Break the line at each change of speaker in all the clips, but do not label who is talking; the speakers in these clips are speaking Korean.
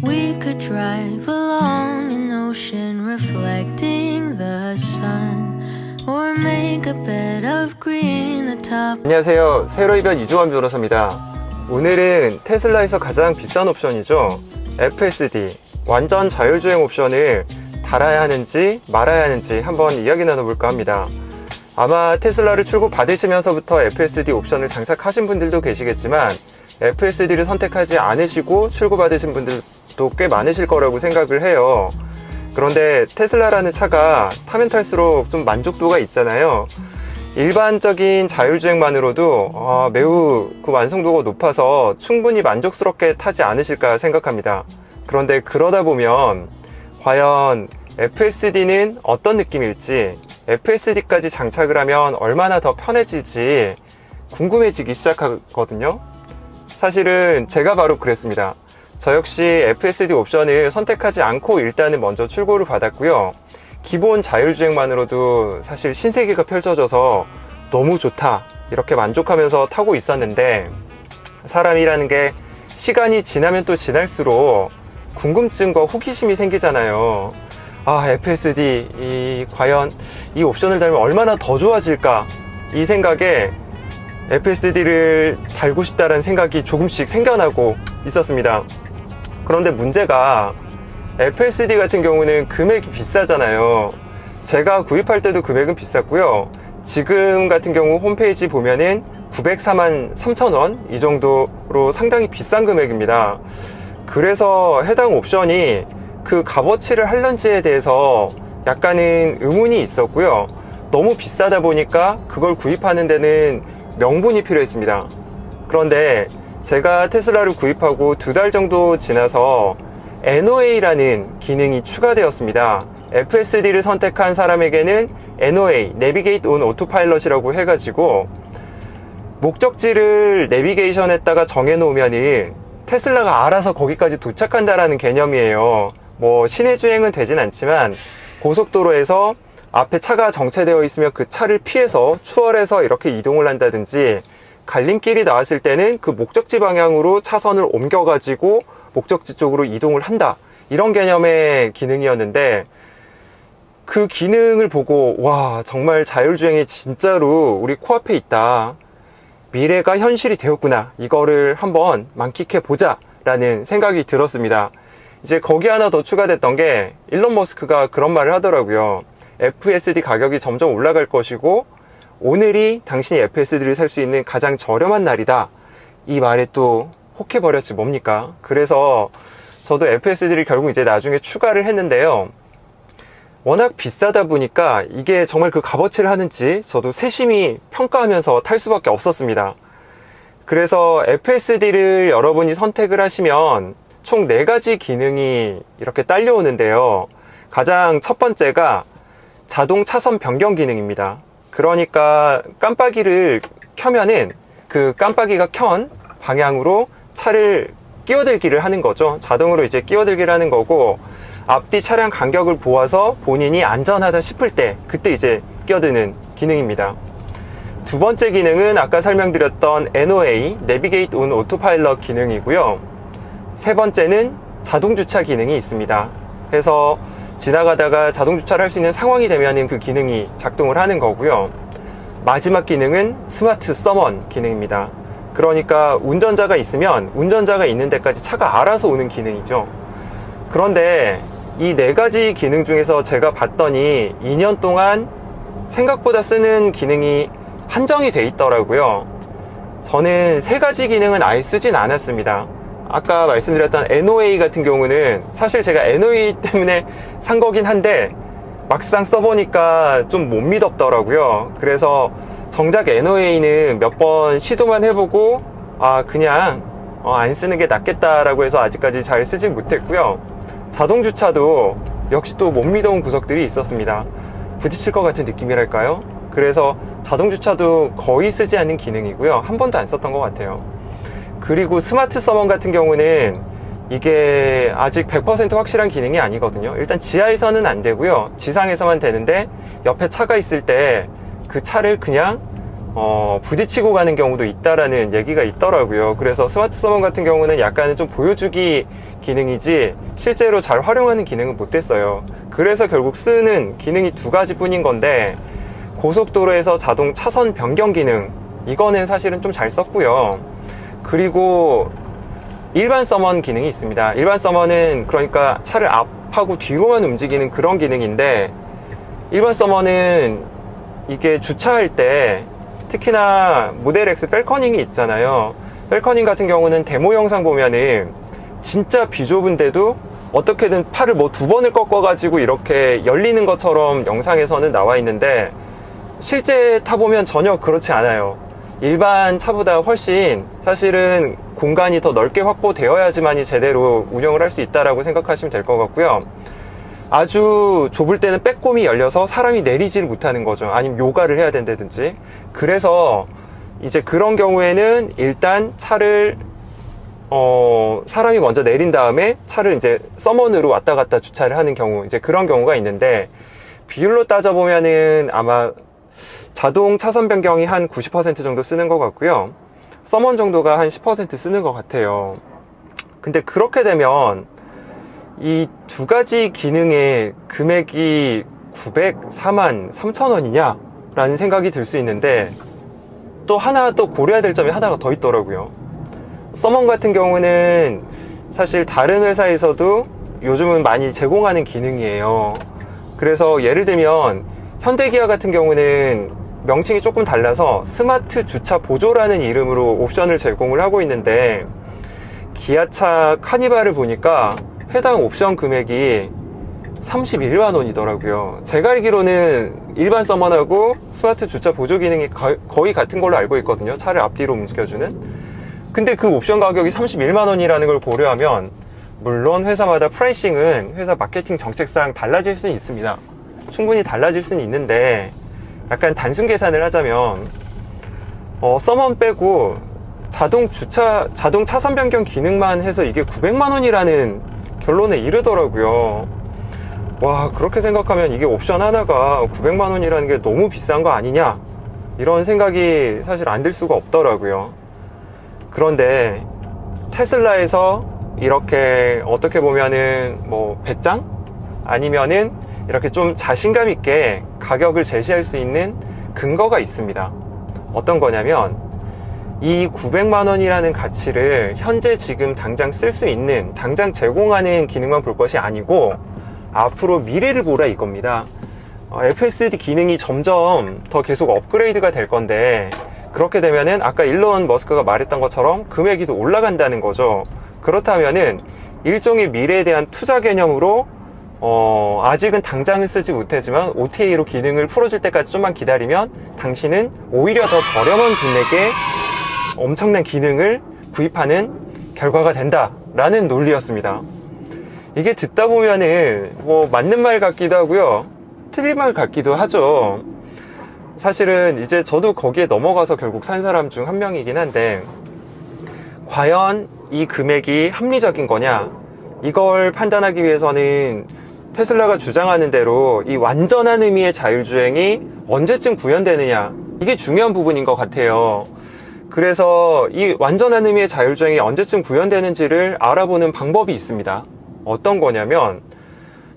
We could drive along an ocean reflecting the sun, or make a bed of green atop.
안녕하세요. 새로 입연 이종환 변호사입니다. 오늘은 테슬라에서 가장 비싼 옵션이죠. FSD, 완전 자율주행 옵션을 달아야 하는지 말아야 하는지 한번 이야기 나눠볼까 합니다. 아마 테슬라를 출고 받으시면서부터 FSD 옵션을 장착하신 분들도 계시겠지만 FSD를 선택하지 않으시고 출고 받으신 분들도 꽤 많으실 거라고 생각을 해요. 그런데 테슬라라는 차가 타면 탈수록 좀 만족도가 있잖아요. 일반적인 자율주행만으로도 매우 그 완성도가 높아서 충분히 만족스럽게 타지 않으실까 생각합니다. 그런데 그러다 보면 과연 FSD는 어떤 느낌일지, FSD까지 장착을 하면 얼마나 더 편해질지 궁금해지기 시작하거든요. 사실은 제가 바로 그랬습니다. 저 역시 FSD 옵션을 선택하지 않고 일단은 먼저 출고를 받았고요. 기본 자율주행만으로도 사실 신세계가 펼쳐져서 너무 좋다 이렇게 만족하면서 타고 있었는데, 사람이라는 게 시간이 지나면 또 지날수록 궁금증과 호기심이 생기잖아요. FSD 과연 이 옵션을 달면 얼마나 더 좋아질까, 이 생각에 FSD를 달고 싶다는 생각이 조금씩 생겨나고 있었습니다. 그런데 문제가 FSD 같은 경우는 금액이 비싸잖아요. 제가 구입할 때도 금액은 비쌌고요. 지금 같은 경우 홈페이지 보면은 904만 3천원 이 정도로 상당히 비싼 금액입니다. 그래서 해당 옵션이 그 값어치를 할런지에 대해서 약간은 의문이 있었고요. 너무 비싸다 보니까 그걸 구입하는 데는 명분이 필요했습니다. 그런데 제가 테슬라를 구입하고 2달 정도 지나서 NOA라는 기능이 추가되었습니다. FSD를 선택한 사람에게는 NOA, Navigate on Autopilot이라고 해가지고 목적지를 내비게이션에다가 정해놓으면은 테슬라가 알아서 거기까지 도착한다라는 개념이에요. 뭐 시내 주행은 되진 않지만 고속도로에서 앞에 차가 정체되어 있으면 그 차를 피해서 추월해서 이렇게 이동을 한다든지, 갈림길이 나왔을 때는 그 목적지 방향으로 차선을 옮겨가지고 목적지 쪽으로 이동을 한다, 이런 개념의 기능이었는데, 그 기능을 보고 와, 정말 자율주행이 진짜로 우리 코앞에 있다, 미래가 현실이 되었구나, 이거를 한번 만끽해 보자 라는 생각이 들었습니다. 이제 거기 하나 더 추가됐던 게, 일론 머스크가 그런 말을 하더라고요. FSD 가격이 점점 올라갈 것이고 오늘이 당신이 FSD를 살 수 있는 가장 저렴한 날이다, 이 말에 또 혹해버렸지 뭡니까. 그래서 저도 FSD를 결국 이제 나중에 추가를 했는데요. 워낙 비싸다 보니까 이게 정말 그 값어치를 하는지 저도 세심히 평가하면서 탈 수밖에 없었습니다. 그래서 FSD를 여러분이 선택을 하시면 총 4가지 기능이 이렇게 딸려오는데요. 가장 첫 번째가 자동 차선 변경 기능입니다. 그러니까 깜빡이를 켜면은 그 깜빡이가 켠 방향으로 차를 끼어들기를 하는 거죠. 자동으로 이제 끼어들기를 하는 거고, 앞뒤 차량 간격을 보아서 본인이 안전하다 싶을 때 그때 이제 끼어드는 기능입니다. 두 번째 기능은 아까 설명드렸던 NOA, Navigate on Autopilot 기능이고요. 세 번째는 자동주차 기능이 있습니다. 그래서 지나가다가 자동주차를 할 수 있는 상황이 되면 그 기능이 작동을 하는 거고요. 마지막 기능은 스마트 서먼 기능입니다. 그러니까 운전자가 있으면 운전자가 있는 데까지 차가 알아서 오는 기능이죠. 그런데 이 4가지 기능 중에서 제가 봤더니 2년 동안 생각보다 쓰는 기능이 한정이 돼 있더라고요. 저는 3가지 기능은 아예 쓰진 않았습니다. 아까 말씀드렸던 NOA 같은 경우는 사실 제가 NOA 때문에 산 거긴 한데 막상 써보니까 좀 못 믿었더라고요. 그래서 정작 NOA는 몇 번 시도만 해보고 그냥 안 쓰는 게 낫겠다라고 해서 아직까지 잘 쓰지 못했고요. 자동주차도 역시 또 못 믿어온 구석들이 있었습니다. 부딪힐 것 같은 느낌이랄까요? 그래서 자동주차도 거의 쓰지 않는 기능이고요. 한 번도 안 썼던 것 같아요. 그리고 스마트 서먼 같은 경우는 이게 아직 100% 확실한 기능이 아니거든요. 일단 지하에서는 안 되고요. 지상에서만 되는데 옆에 차가 있을 때 그 차를 그냥 부딪히고 가는 경우도 있다라는 얘기가 있더라고요. 그래서 스마트 서먼 같은 경우는 약간은 좀 보여주기 기능이지 실제로 잘 활용하는 기능은 못됐어요. 그래서 결국 쓰는 기능이 두 가지 뿐인 건데, 고속도로에서 자동 차선 변경 기능, 이거는 사실은 좀 잘 썼고요. 그리고 일반 서먼 기능이 있습니다. 일반 서먼은 그러니까 차를 앞하고 뒤로만 움직이는 그런 기능인데, 일반 서먼은 이게 주차할 때 특히나 모델 X 펠커닝이 있잖아요. 펠커닝 같은 경우는 데모 영상 보면은 진짜 비좁은데도 어떻게든 팔을 뭐 두 번을 꺾어가지고 이렇게 열리는 것처럼 영상에서는 나와 있는데, 실제 타보면 전혀 그렇지 않아요. 일반 차보다 훨씬 사실은 공간이 더 넓게 확보되어야지만이 제대로 운영을 할 수 있다라고 생각하시면 될 것 같고요. 아주 좁을 때는 빼꼼히 열려서 사람이 내리지를 못하는 거죠. 아니면 요가를 해야 된다든지. 그래서 이제 그런 경우에는 일단 차를 사람이 먼저 내린 다음에 차를 이제 서먼으로 왔다 갔다 주차를 하는 경우, 이제 그런 경우가 있는데, 비율로 따져보면은 아마 자동 차선 변경이 한 90% 정도 쓰는 것 같고요. 서먼 정도가 한 10% 쓰는 것 같아요. 근데 그렇게 되면 이 두 가지 기능의 금액이 904만 3천 원이냐? 라는 생각이 들 수 있는데, 또 하나 또 고려해야 될 점이 하나가 더 있더라고요. 서먼 같은 경우는 사실 다른 회사에서도 요즘은 많이 제공하는 기능이에요. 그래서 예를 들면 현대기아 같은 경우는 명칭이 조금 달라서 스마트 주차 보조라는 이름으로 옵션을 제공을 하고 있는데, 기아차 카니발을 보니까 해당 옵션 금액이 31만 원이더라고요. 제가 알기로는 일반 서먼하고 스마트 주차 보조 기능이 거의 같은 걸로 알고 있거든요. 차를 앞뒤로 움직여주는. 근데 그 옵션 가격이 31만 원이라는 걸 고려하면, 물론 회사마다 프라이싱은 회사 마케팅 정책상 달라질 수는 있습니다. 충분히 달라질 수는 있는데, 약간 단순 계산을 하자면 서먼 빼고 자동 차선 변경 기능만 해서 이게 900만 원이라는 결론에 이르더라고요. 와, 그렇게 생각하면 이게 옵션 하나가 900만 원이라는 게 너무 비싼 거 아니냐, 이런 생각이 사실 안 들 수가 없더라고요. 그런데 테슬라에서 이렇게 어떻게 보면은 뭐 배짱? 아니면은 이렇게 좀 자신감 있게 가격을 제시할 수 있는 근거가 있습니다. 어떤 거냐면, 이 900만 원이라는 가치를 현재 지금 당장 쓸 수 있는, 당장 제공하는 기능만 볼 것이 아니고 앞으로 미래를 보라 이겁니다. FSD 기능이 점점 더 계속 업그레이드가 될 건데, 그렇게 되면은 아까 일론 머스크가 말했던 것처럼 금액이 더 올라간다는 거죠. 그렇다면은 일종의 미래에 대한 투자 개념으로 아직은 당장은 쓰지 못하지만 OTA로 기능을 풀어줄 때까지 좀만 기다리면 당신은 오히려 더 저렴한 금액에 엄청난 기능을 구입하는 결과가 된다라는 논리였습니다. 이게 듣다 보면은 뭐 맞는 말 같기도 하고요, 틀린 말 같기도 하죠. 사실은 이제 저도 거기에 넘어가서 결국 산 사람 중 한 명이긴 한데, 과연 이 금액이 합리적인 거냐, 이걸 판단하기 위해서는 테슬라가 주장하는 대로 이 완전한 의미의 자율주행이 언제쯤 구현되느냐, 이게 중요한 부분인 것 같아요. 그래서 이 완전한 의미의 자율주행이 언제쯤 구현되는지를 알아보는 방법이 있습니다. 어떤 거냐면,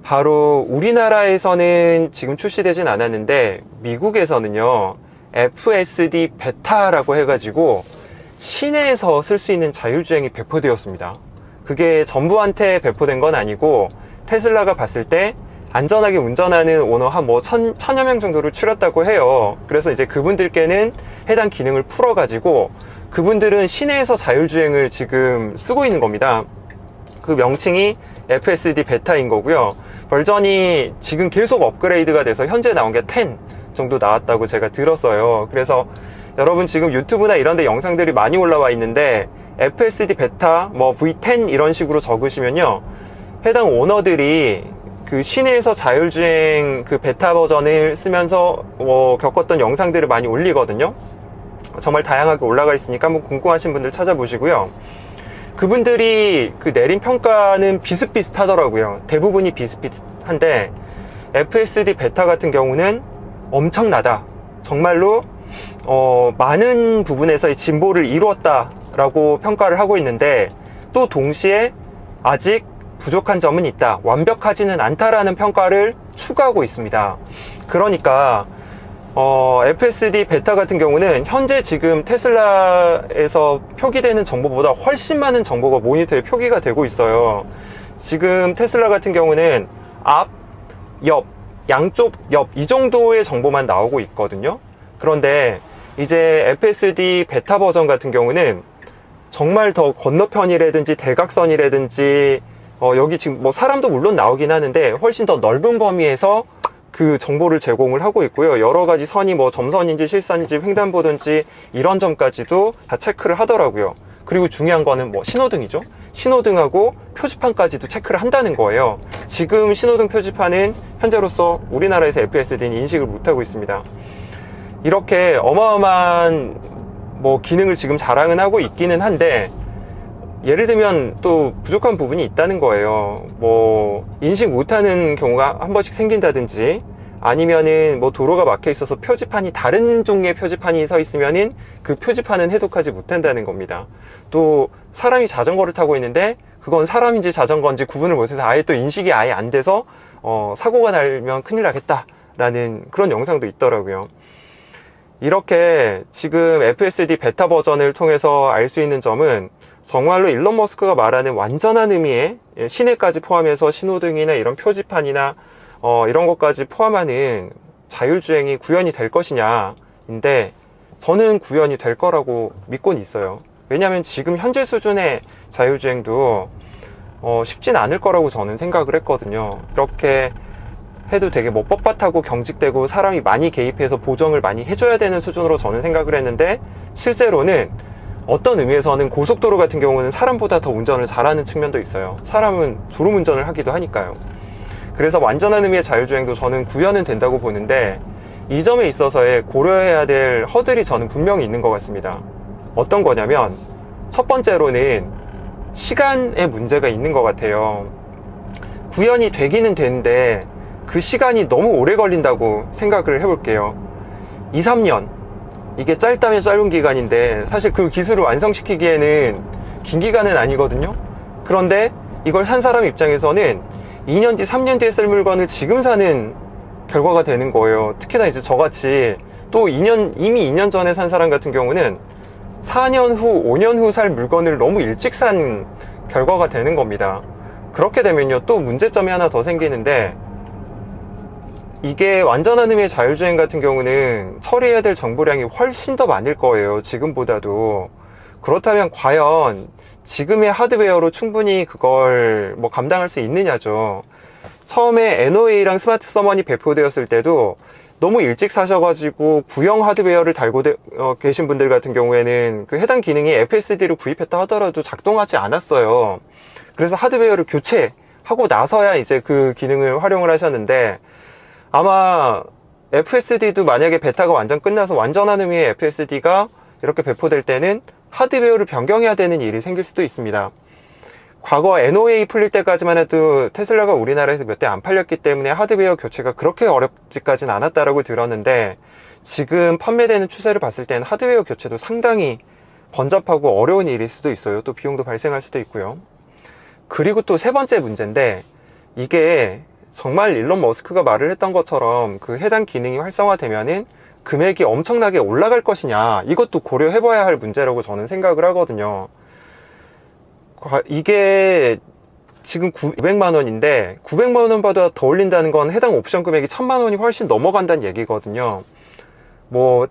바로 우리나라에서는 지금 출시되진 않았는데 미국에서는요, FSD 베타라고 해가지고 시내에서 쓸 수 있는 자율주행이 배포되었습니다. 그게 전부한테 배포된 건 아니고, 테슬라가 봤을 때 안전하게 운전하는 오너 한 뭐 천여 명 정도를 추렸다고 해요. 그래서 이제 그분들께는 해당 기능을 풀어가지고 그분들은 시내에서 자율주행을 지금 쓰고 있는 겁니다. 그 명칭이 FSD 베타인 거고요. 버전이 지금 계속 업그레이드가 돼서 현재 나온 게 10 정도 나왔다고 제가 들었어요. 그래서 여러분 지금 유튜브나 이런 데 영상들이 많이 올라와 있는데, FSD 베타 뭐 V10 이런 식으로 적으시면요, 해당 오너들이 그 시내에서 자율주행 그 베타 버전을 쓰면서 겪었던 영상들을 많이 올리거든요. 정말 다양하게 올라가 있으니까 한번 궁금하신 분들 찾아보시고요. 그분들이 그 내린 평가는 비슷비슷하더라고요. 대부분이 비슷비슷한데, FSD 베타 같은 경우는 엄청나다, 정말로 많은 부분에서의 진보를 이루었다라고 평가를 하고 있는데, 또 동시에 아직 부족한 점은 있다, 완벽하지는 않다라는 평가를 추가하고 있습니다. 그러니까 FSD 베타 같은 경우는 현재 지금 테슬라에서 표기되는 정보보다 훨씬 많은 정보가 모니터에 표기가 되고 있어요. 지금 테슬라 같은 경우는 앞, 옆, 양쪽 옆 이 정도의 정보만 나오고 있거든요. 그런데 이제 FSD 베타 버전 같은 경우는 정말 더 건너편이라든지 대각선이라든지 여기 지금 뭐 사람도 물론 나오긴 하는데 훨씬 더 넓은 범위에서 그 정보를 제공을 하고 있고요. 여러 가지 선이 뭐 점선인지 실선인지 횡단보도인지 이런 점까지도 다 체크를 하더라고요. 그리고 중요한 거는 뭐 신호등이죠. 신호등하고 표지판까지도 체크를 한다는 거예요. 지금 신호등 표지판은 현재로서 우리나라에서 FSD는 인식을 못하고 있습니다. 이렇게 어마어마한 뭐 기능을 지금 자랑은 하고 있기는 한데, 예를 들면 또 부족한 부분이 있다는 거예요. 뭐 인식 못하는 경우가 한 번씩 생긴다든지, 아니면은 뭐 도로가 막혀 있어서 표지판이 다른 종류의 표지판이 서 있으면은 그 표지판은 해독하지 못한다는 겁니다. 또 사람이 자전거를 타고 있는데 그건 사람인지 자전거인지 구분을 못해서 아예 또 인식이 아예 안 돼서 사고가 나면 큰일 나겠다라는 그런 영상도 있더라고요. 이렇게 지금 FSD 베타 버전을 통해서 알 수 있는 점은 정말로 일론 머스크가 말하는 완전한 의미의 시내까지 포함해서 신호등이나 이런 표지판이나 이런 것까지 포함하는 자율주행이 구현이 될 것이냐인데, 저는 구현이 될 거라고 믿고는 있어요. 왜냐하면 지금 현재 수준의 자율주행도 쉽진 않을 거라고 저는 생각을 했거든요. 이렇게 해도 되게 뭐 뻣뻣하고 경직되고 사람이 많이 개입해서 보정을 많이 해줘야 되는 수준으로 저는 생각을 했는데, 실제로는 어떤 의미에서는 고속도로 같은 경우는 사람보다 더 운전을 잘하는 측면도 있어요. 사람은 졸음운전을 하기도 하니까요. 그래서 완전한 의미의 자율주행도 저는 구현은 된다고 보는데, 이 점에 있어서의 고려해야 될 허들이 저는 분명히 있는 것 같습니다. 어떤 거냐면, 첫 번째로는 시간의 문제가 있는 것 같아요. 구현이 되기는 되는데 그 시간이 너무 오래 걸린다고 생각을 해볼게요. 2, 3년, 이게 짧다면 짧은 기간인데 사실 그 기술을 완성시키기에는 긴 기간은 아니거든요. 그런데 이걸 산 사람 입장에서는 2년 뒤, 3년 뒤에 쓸 물건을 지금 사는 결과가 되는 거예요. 특히나 이제 저같이 또 이미 2년 전에 산 사람 같은 경우는 4년 후, 5년 후 살 물건을 너무 일찍 산 결과가 되는 겁니다. 그렇게 되면요, 또 문제점이 하나 더 생기는데, 이게 완전한 의미의 자율주행 같은 경우는 처리해야 될 정보량이 훨씬 더 많을 거예요, 지금보다도. 그렇다면 과연 지금의 하드웨어로 충분히 그걸 뭐 감당할 수 있느냐죠. 처음에 NOA랑 스마트 서머니 배포되었을 때도 너무 일찍 사셔가지고 구형 하드웨어를 달고 계신 분들 같은 경우에는 그 해당 기능이 FSD를 구입했다 하더라도 작동하지 않았어요. 그래서 하드웨어를 교체하고 나서야 이제 그 기능을 활용을 하셨는데, 아마 FSD도 만약에 베타가 완전 끝나서 완전한 의미의 FSD가 이렇게 배포될 때는 하드웨어를 변경해야 되는 일이 생길 수도 있습니다. 과거 NOA 풀릴 때까지만 해도 테슬라가 우리나라에서 몇 대 안 팔렸기 때문에 하드웨어 교체가 그렇게 어렵지까지는 않았다라고 들었는데, 지금 판매되는 추세를 봤을 때는 하드웨어 교체도 상당히 번잡하고 어려운 일일 수도 있어요. 또 비용도 발생할 수도 있고요. 그리고 또 세 번째 문제인데, 이게 정말 일론 머스크가 말을 했던 것처럼 그 해당 기능이 활성화되면은 금액이 엄청나게 올라갈 것이냐, 이것도 고려해봐야 할 문제라고 저는 생각을 하거든요. 이게 지금 900만 원인데 900만 원보다 더 올린다는 건 해당 옵션 금액이 1000만 원이 훨씬 넘어간다는 얘기거든요. 뭐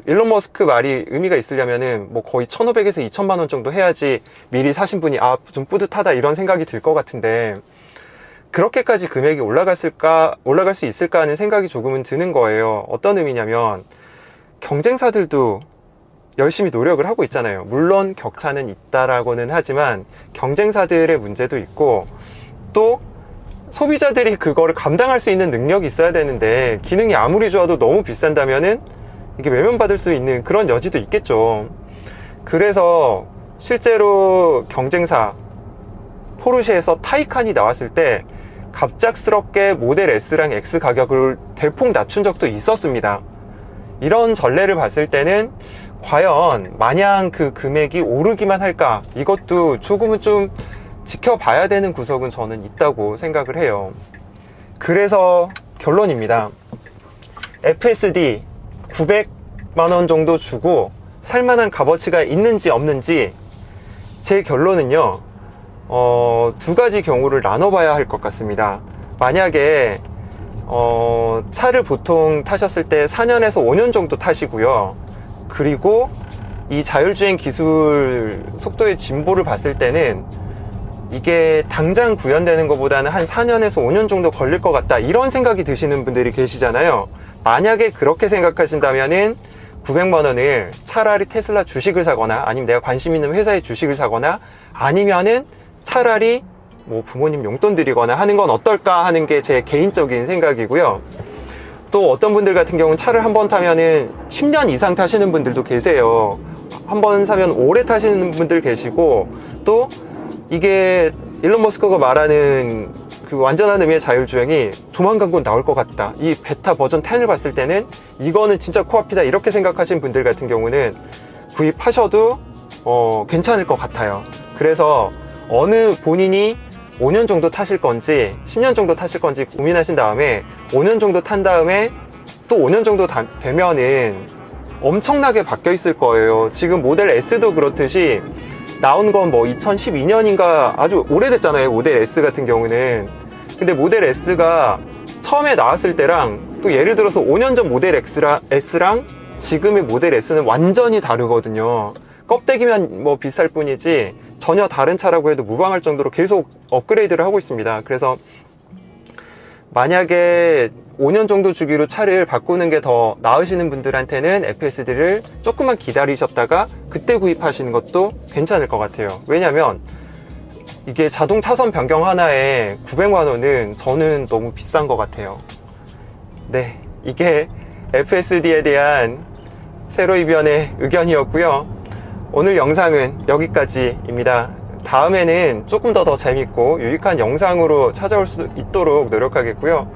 일론 머스크 말이 의미가 있으려면은 뭐 거의 1500에서 2000만 원 정도 해야지 미리 사신 분이 좀 뿌듯하다 이런 생각이 들 것 같은데, 그렇게까지 금액이 올라갈 수 있을까 하는 생각이 조금은 드는 거예요. 어떤 의미냐면, 경쟁사들도 열심히 노력을 하고 있잖아요. 물론 격차는 있다라고는 하지만 경쟁사들의 문제도 있고, 또 소비자들이 그거를 감당할 수 있는 능력이 있어야 되는데, 기능이 아무리 좋아도 너무 비싼다면은 이게 외면받을 수 있는 그런 여지도 있겠죠. 그래서 실제로 경쟁사 포르쉐에서 타이칸이 나왔을 때 갑작스럽게 모델 S랑 X 가격을 대폭 낮춘 적도 있었습니다. 이런 전례를 봤을 때는 과연 마냥 그 금액이 오르기만 할까? 이것도 조금은 좀 지켜봐야 되는 구석은 저는 있다고 생각을 해요. 그래서 결론입니다. FSD 900만원 정도 주고 살만한 값어치가 있는지 없는지, 제 결론은요, 두 가지 경우를 나눠봐야 할 것 같습니다. 만약에 차를 보통 타셨을 때 4년에서 5년 정도 타시고요. 그리고 이 자율주행 기술 속도의 진보를 봤을 때는 이게 당장 구현되는 것보다는 한 4년에서 5년 정도 걸릴 것 같다, 이런 생각이 드시는 분들이 계시잖아요. 만약에 그렇게 생각하신다면은 900만 원을 차라리 테슬라 주식을 사거나, 아니면 내가 관심 있는 회사의 주식을 사거나, 아니면은 차라리 뭐 부모님 용돈 드리거나 하는 건 어떨까 하는 게 제 개인적인 생각이고요. 또 어떤 분들 같은 경우는 차를 한 번 타면은 10년 이상 타시는 분들도 계세요. 한 번 사면 오래 타시는 분들 계시고, 또 이게 일론 머스크가 말하는 그 완전한 의미의 자율주행이 조만간 곧 나올 것 같다, 이 베타 버전 10을 봤을 때는 이거는 진짜 코앞이다, 이렇게 생각하시는 분들 같은 경우는 구입하셔도 괜찮을 것 같아요. 그래서 어느 본인이 5년 정도 타실 건지 10년 정도 타실 건지 고민하신 다음에 5년 정도 탄 다음에 또 5년 정도 되면은 엄청나게 바뀌어 있을 거예요. 지금 모델 S도 그렇듯이 나온 건 뭐 2012년인가 아주 오래됐잖아요, 모델 S 같은 경우는. 근데 모델 S가 처음에 나왔을 때랑 또 예를 들어서 5년 전 모델 S랑 지금의 모델 S는 완전히 다르거든요. 껍데기만 뭐 비쌀 뿐이지 전혀 다른 차라고 해도 무방할 정도로 계속 업그레이드를 하고 있습니다. 그래서 만약에 5년 정도 주기로 차를 바꾸는 게 더 나으시는 분들한테는 FSD를 조금만 기다리셨다가 그때 구입하시는 것도 괜찮을 것 같아요. 왜냐면 이게 자동 차선 변경 하나에 900만 원은 저는 너무 비싼 것 같아요. 네, 이게 FSD에 대한 세로이변의 의견이었고요. 오늘 영상은 여기까지입니다. 다음에는 조금 더 재밌고 유익한 영상으로 찾아올 수 있도록 노력하겠고요.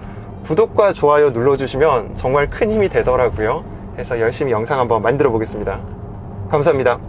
구독과 좋아요 눌러주시면 정말 큰 힘이 되더라고요. 그래서 열심히 영상 한번 만들어 보겠습니다. 감사합니다.